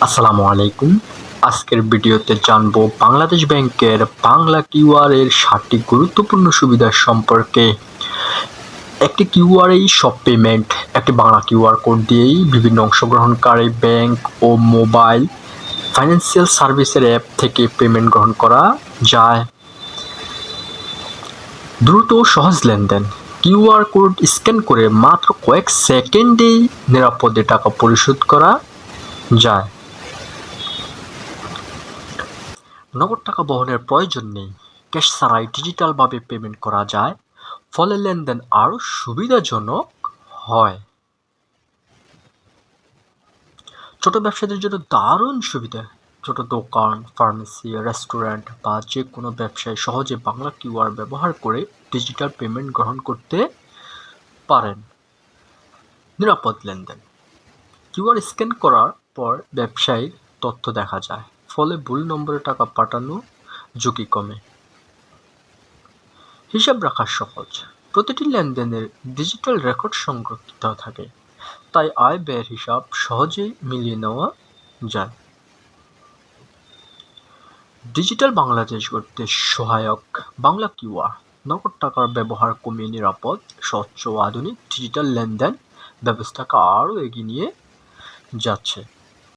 আসসালামু আলাইকুম। আজকের ভিডিওতে জানবো বাংলাদেশ ব্যাংকের বাংলা কিউআর এর 7টি গুরুত্বপূর্ণ সুবিধা সম্পর্কে। একটি কিউআর এই সব পেমেন্ট একটি বাংলা কিউআর কোড দিয়েই বিভিন্ন অংশগ্রহণকারী ব্যাংক ও মোবাইল ফাইন্যান্সিয়াল সার্ভিসের অ্যাপ থেকে পেমেন্ট গ্রহণ করা যায়। দ্রুত ও সহজ লেনদেন। কিউআর কোড স্ক্যান করে মাত্র কয়েক সেকেন্ডেই নিরাপদে টাকা পরিশোধ করা যায়। নগদ টাকা বহনের প্রয়োজন নেই, ক্যাশ ছাড়াই ডিজিটালভাবে পেমেন্ট করা যায়, ফলে লেনদেন আরও সুবিধাজনক হয়। ছোট ব্যবসায়ীদের জন্য দারুণ সুবিধা। ছোট দোকান, ফার্মেসি, রেস্টুরেন্ট বা যে কোনো ব্যবসায় সহজে বাংলা কিউআর ব্যবহার করে ডিজিটাল পেমেন্ট গ্রহণ করতে পারেন। নিরাপদ লেনদেন। কিউআর স্ক্যান করার পর ব্যবসায়ীর তথ্য দেখা যায়, ফলে ভুল নম্বরে টাকা পাঠানো ঝুঁকি কমে। হিসাব রাখা সহজ। প্রতিটি লেনদেনের ডিজিটাল রেকর্ড সংরক্ষিত থাকে, তাই আয় ব্যয়ের হিসাব সহজেই মিলিয়ে নেওয়া যায়। ডিজিটাল বাংলাদেশ গড়তে সহায়ক বাংলা কিউআর নগদ টাকার ব্যবহার কমিয়ে নিরাপদ, স্বচ্ছ ও আধুনিক ডিজিটাল লেনদেন ব্যবস্থাকে আরও এগিয়ে নিয়ে যাচ্ছে।